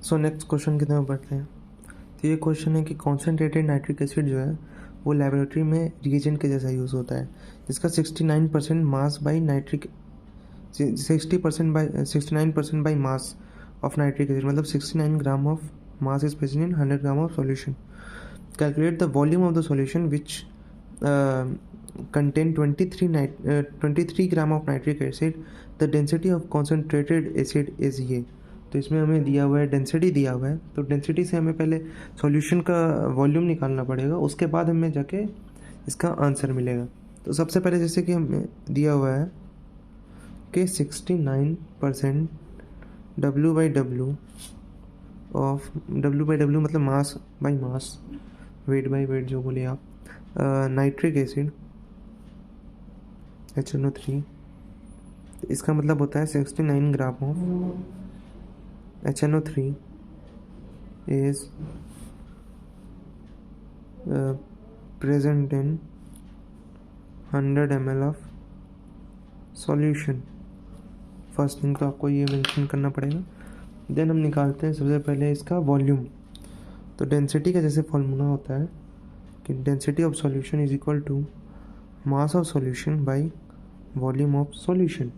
So next question की तरफ बढ़ते हैं। तो ये क्वेश्चन है कि कॉन्सेंट्रेटेड नाइट्रिक एसिड जो है वो लेबोरेटरी में रिएजेंट के जैसा यूज़ होता है, जिसका 69% mass by nitric 69% by mass of nitric acid, मतलब 69 gram of mass is present in 100 gram of solution. Calculate the volume of the solution which contain 23 gram of nitric acid, the density of concentrated acid is ये। तो इसमें हमें दिया हुआ है density दिया हुआ है, तो डेंसिटी से हमें पहले सॉल्यूशन का वॉल्यूम निकालना पड़ेगा, उसके बाद हमें जाके इसका आंसर मिलेगा। तो सबसे पहले जैसे कि हमें दिया हुआ है कि 69% W/W ऑफ W/W मतलब mass by mass, weight by wait जो बोले आप, नाइट्रिक एसिड HNO3, इसका मतलब होता है 69 gram of HNO3 is present in 100 ml of solution। First thing तो आपको ये मेंशन करना पड़ेगा। देन हम निकालते हैं सबसे पहले इसका वॉल्यूम। तो डेंसिटी का जैसे फॉर्मूला होता है कि density of solution is equal to mass of solution by volume of solution.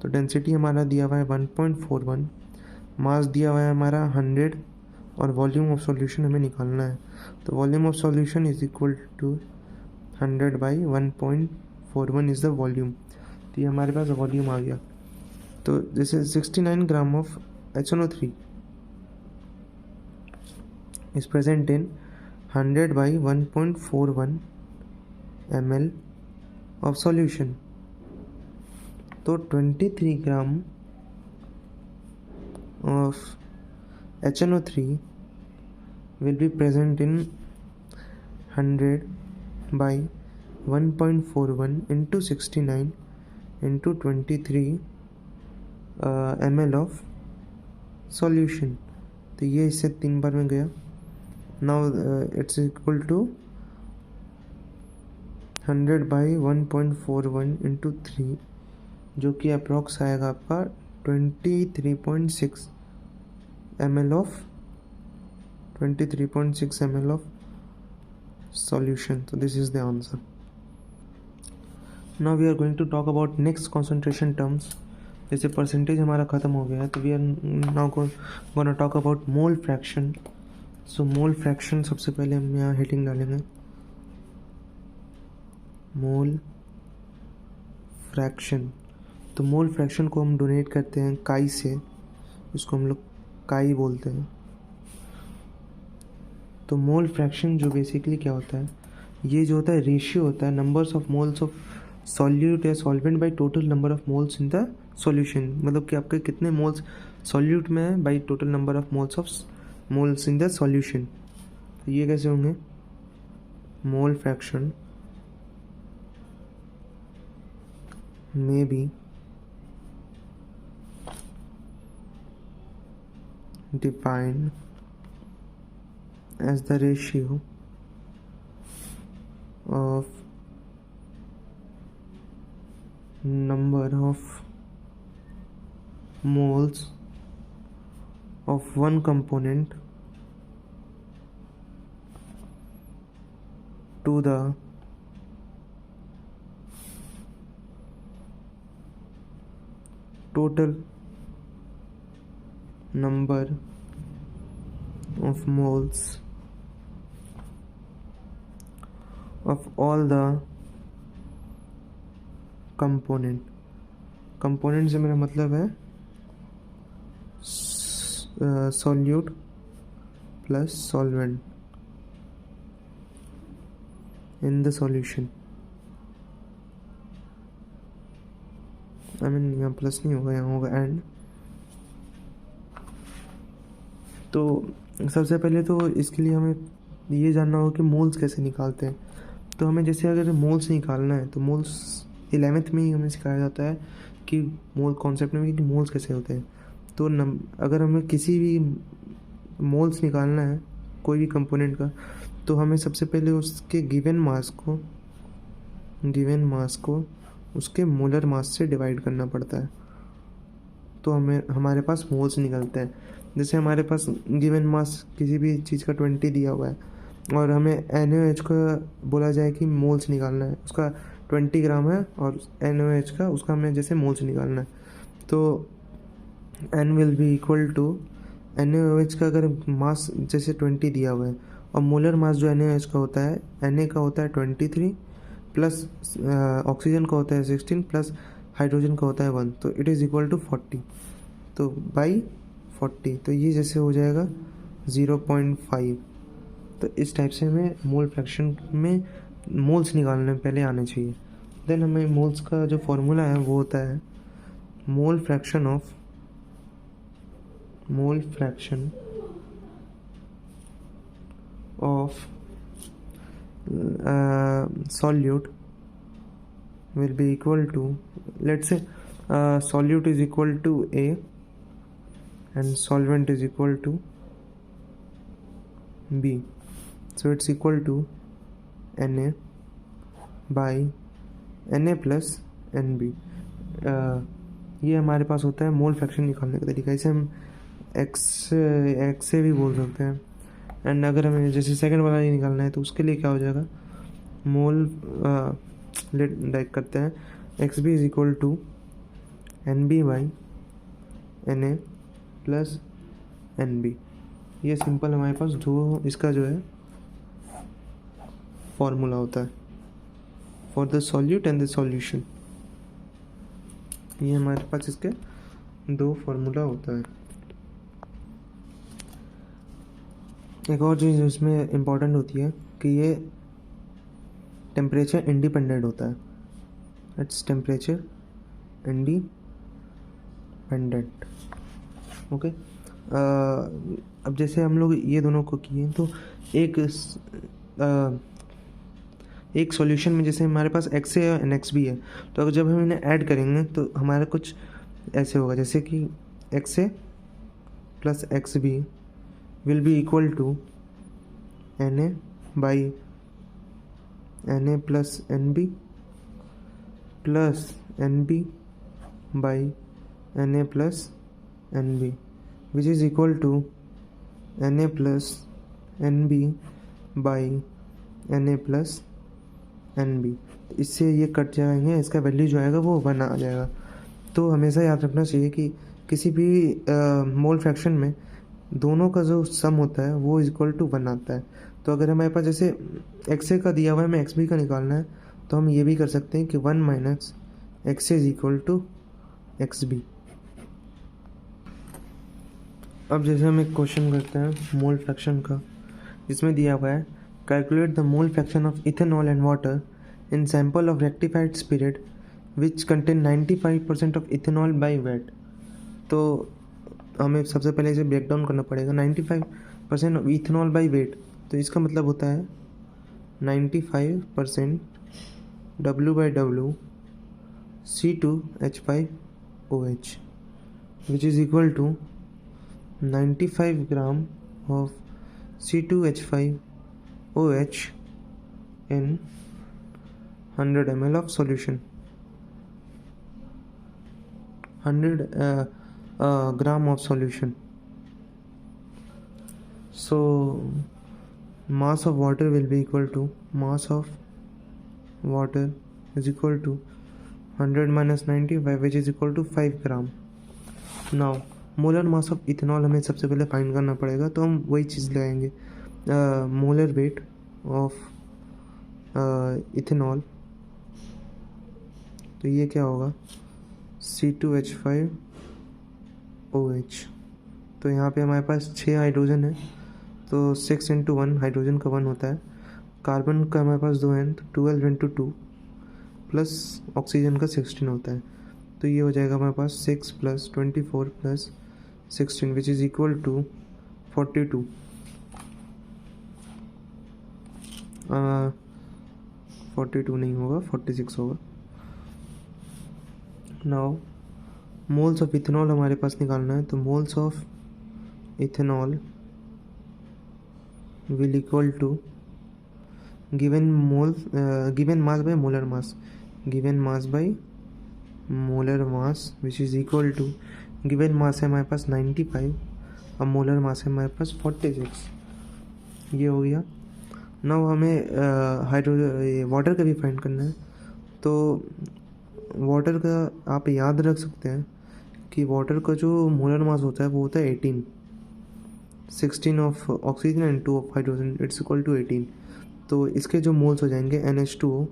तो डेंसिटी हमारा दिया हुआ है 1.41, मास दिया हुआ है हमारा 100 और वॉल्यूम ऑफ सॉल्यूशन हमें निकालना है। तो volume of solution is equal to 100 by 1.41 is the volume. तो ये हमारे पास वॉल्यूम आ गया। तो जैसे 69 gram of HNO3 is present in 100 by 1.41 ml of solution. तो 23 ग्राम of HNO3 will be present in 100 by 1.41 into 69 into 23 ml of solution। तो ये इससे 3 बार में गया। now it's equal to 100 by 1.41 into 3, जो कि अप्रॉक्स आएगा आपका 23.6 ml of solution। So this is the answer। now we are going to talk about next concentration terms। जैसे परसेंटेज हमारा ख़त्म हो गया है, तो we are now gonna talk about mole fraction। so mole fraction सबसे पहले हम यहाँ हेडिंग डालेंगे मोल फ्रैक्शन। तो मोल फ्रैक्शन को हम डोनेट करते हैं काई से, इसको हम लोग काई बोलते हैं। तो मोल फ्रैक्शन जो बेसिकली क्या होता है, ये जो होता है रेशियो होता है numbers of moles of solute या solvent by total number of moles in the solution. मतलब कि आपके कितने मोल्स सॉल्यूट में है by total number of moles in the solution. तो ये कैसे होंगे, mole fraction may be defined as the ratio of number of moles of one component to the total number of moles of all the component से मेरा मतलब है solute plus solvent in the solution। यहाँ plus नहीं होगा, यहाँ होगा and. तो सबसे पहले तो इसके लिए हमें ये जानना होगा कि मोल्स कैसे निकालते हैं। तो हमें जैसे अगर मोल्स निकालना है तो मोल्स 11th में ही हमें सिखाया जाता है कि मोल कॉन्सेप्ट में कि मोल्स कैसे होते हैं। तो अगर हमें किसी भी मोल्स निकालना है कोई भी कंपोनेंट का, तो हमें सबसे पहले उसके गिवन मास को उसके मोलर मास से डिवाइड करना पड़ता है, तो हमारे पास मोल्स निकलते हैं। जैसे हमारे पास गिवन मास किसी भी चीज़ का 20 दिया हुआ है और हमें NaOH का बोला जाए कि मोल्स निकालना है, उसका 20 ग्राम है और NaOH का उसका हमें जैसे मोल्स निकालना है, तो N will be equal to NaOH का अगर मास जैसे 20 दिया हुआ है और मोलर मास जो NaOH का होता है, Na का होता है 23 प्लस ऑक्सीजन का होता है 16 प्लस हाइड्रोजन का होता है 1, तो इट इज़ इक्वल टू 40, तो बाई 40, तो ये जैसे हो जाएगा 0.5। तो इस टाइप से हमें मोल फ्रैक्शन में मोल्स निकालने पहले आने चाहिए। देन हमें मोल्स का जो फॉर्मूला है वो होता है मोल fraction of solute will be equal to, let's say solute is equal to A and solvent is equal to B, so it's equal to Na by Na plus Nb। ये हमारे पास होता है मोल फ्रैक्शन निकालने का तरीका। इसे हम x से भी बोल सकते हैं। एंड अगर हमें जैसे सेकंड वाला ही निकालना है तो उसके लिए क्या हो जाएगा, मोल लाइक करते हैं x b is equal to NB by Na plus NB। ये सिंपल हमारे पास जो इसका जो है फॉर्मूला होता है for the solute and the solution. ये हमारे पास इसके दो फार्मूला होता है। एक और चीज़ इसमें इम्पॉर्टेंट होती है कि ये टेम्परेचर इंडिपेंडेंट होता है, इट्स टेम्परेचर इंडिपेंडेंट। ओके, अब जैसे हम लोग ये दोनों को किए तो एक सॉल्यूशन में जैसे हमारे पास XA और NXB है, तो अगर जब हम इन्हें ऐड करेंगे तो हमारा कुछ ऐसे होगा, जैसे कि XA प्लस XB will be equal to Na by Na plus NB plus NB by Na plus NB which is equal to Na plus NB by Na plus NB। इससे ये कट जाएंगे, इसका वैल्यू जो आएगा वो 1 आ जाएगा। तो हमेशा याद रखना चाहिए कि किसी भी मोल फ्रैक्शन में दोनों का जो सम होता है वो इक्वल टू 1 आता है। तो अगर हमारे पास जैसे XA का दिया हुआ है, हमें XB का निकालना है, तो हम ये भी कर सकते हैं कि 1 minus XA is equal to XB। अब जैसे हम एक क्वेश्चन करते हैं मोल फ्रैक्शन का, जिसमें दिया हुआ है calculate the mole fraction of ethanol and water in sample of rectified spirit which contain 95% of ethanol by wait. तो हमें सबसे पहले इसे ब्रेक डाउन करना पड़ेगा। 95% ऑफ इथेनॉल बाई वेट, तो इसका मतलब होता है 95% W/W C2H5OH which is equal to 95 gram of C2H5OH in 100 ml of solution। 100 gram of solution, so mass of water will be equal to mass of water is equal to 100 minus 95 which is equal to 5 gram। now molar mass of ethanol हमें सबसे पहले find करना पड़ेगा, तो हम वही चीज़ लगाएंगे molar weight of ethanol. तो ये क्या होगा C2H5OH। तो यहाँ पे हमारे पास 6 हाइड्रोजन है, तो 6 × 1 हाइड्रोजन का 1 होता है। कार्बन का हमारे पास 2 है, तो 12 × 2 प्लस ऑक्सीजन का 16 होता है। तो ये हो जाएगा हमारे पास 6 + 24 + 16 विच इज़ इक्वल टू 42। 42 नहीं होगा, 46 होगा। नाउ मोल्स ऑफ इथेनॉल हमारे पास निकालना है, तो moles of ethanol will equal to given mass by molar mass, given mass by molar mass which is equal to given mass है हमारे पास 95 अब मोलर मास है हमारे पास 46, ये हो गया। नाउ हमें वाटर का भी फाइंड करना है। तो वाटर का आप याद रख सकते हैं कि वाटर का जो मोलर मास होता है वो होता है 18, 16 of oxygen and 2 of hydrogen, it's equal to 18। तो इसके जो मोल्स हो जाएंगे NH2O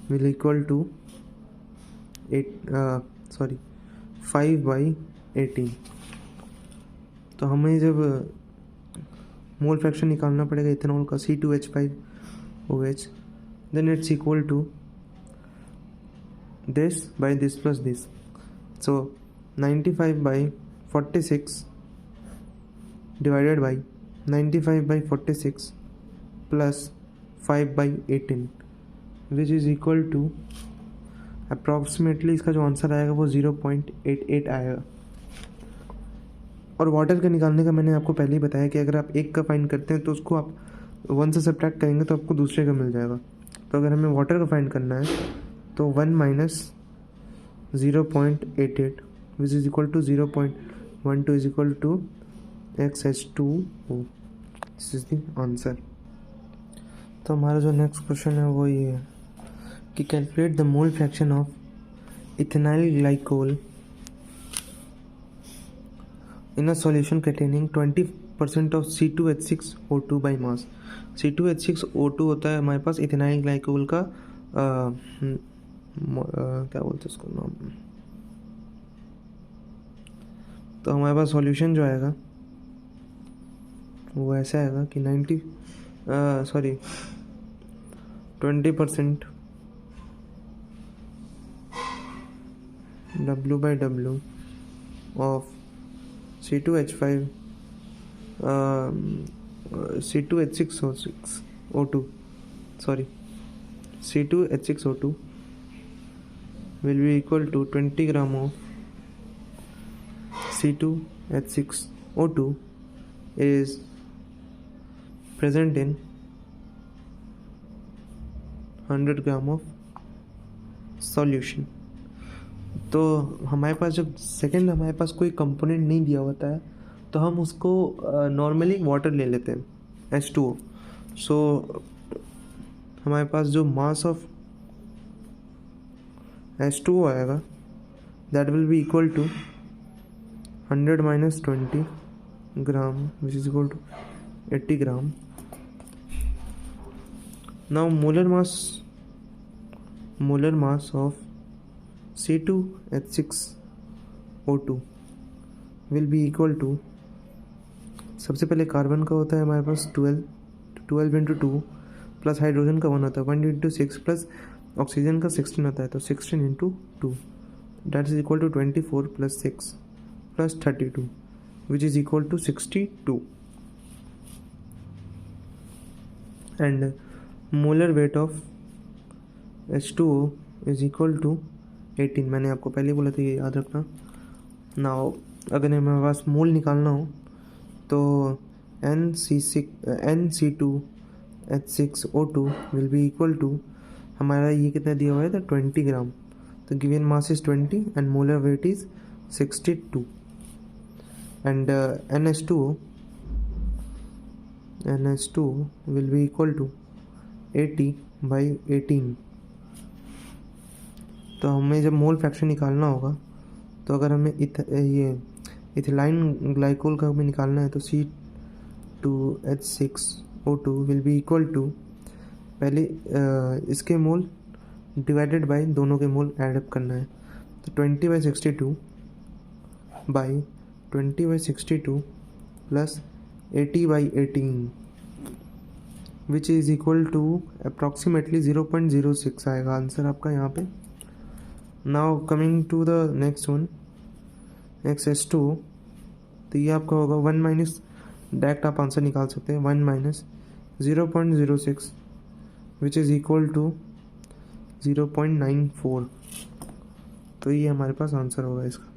विल इक्वल टू 5/18। तो हमें जब मोल फ्रैक्शन निकालना पड़ेगा इथेनॉल का C2H5OH, then it's equal to this by this plus this. So 95/46 divided by 95/46 plus 5/18 which is equal to approximately, इसका जो आंसर आएगा वो 0.88 आएगा। और वाटर का निकालने का मैंने आपको पहले ही बताया कि अगर आप एक का फाइंड करते हैं तो उसको आप 1 से सब्ट्रैक्ट करेंगे तो आपको दूसरे का मिल जाएगा। तो अगर हमें वाटर का फाइंड करना है तो 1 minus 0.88 which is equal to 0.12 is equal to XH2O। This is the answer. तो हमारा जो नेक्स्ट क्वेश्चन है वो ये है कि calculate the mole fraction of इथेनाइल glycol in a solution containing 20% of C2H6O2 by mass। C2H6O2 होता है हमारे पास इथेनाइल ग्लाइकोल का क्या बोलते हैं उसको नाम। तो हमारे पास सॉल्यूशन जो आएगा वो ऐसा आएगा कि 20% W/W of C2H6O2 will be equal to 20 gram of C2H6O2 is present in 100 gram of solution। तो हमारे पास जब सेकेंड हमारे पास कोई कंपोनेंट नहीं दिया होता है तो हम उसको नॉर्मली वाटर ले लेते हैं H2O। सो हमारे पास जो मास ऑफ H2O आएगा that will be equal to 100 minus 20 gram which is equal to 80 gram. Now molar mass of C2H6O2 will be equal to, सबसे पहले कार्बन का होता है हमारे पास 12 इंटू 2 प्लस हाइड्रोजन का 1 होता है 1 इंटू 6 प्लस ऑक्सीजन का 16 होता है तो 16 into 2 that is equal to 24 plus 6 plus 32 which is equal to 62। And molar weight of H2O is equal to 18। मैंने आपको पहले बोला था ये याद रखना। नाउ अगर हमारे पास मोल निकालना हो तो NC2H6O2 will be equal to, हमारा ये कितना दिया हुआ है था 20 ग्राम। तो given mass is 20 and molar weight is 62 and NH2 will be equal to 80/18। तो हमें जब मोल फ्रैक्शन निकालना होगा तो अगर हमें ये इथिलाइन ग्लाइकोल का हमें निकालना है तो C2H6O2 will be equal to, पहले इसके मोल डिवाइडेड बाय दोनों के मोल ऐड अप करना है तो 20/62 plus 80/18 which is equal to approximately 0.06 आएगा आंसर आपका यहाँ पे। Now coming to the next one XH2, तो ये आपका होगा 1 माइनस, डायरेक्ट आप आंसर निकाल सकते हैं 1 minus 0.06 which is equal to 0.94। तो ये हमारे पास आंसर होगा इसका।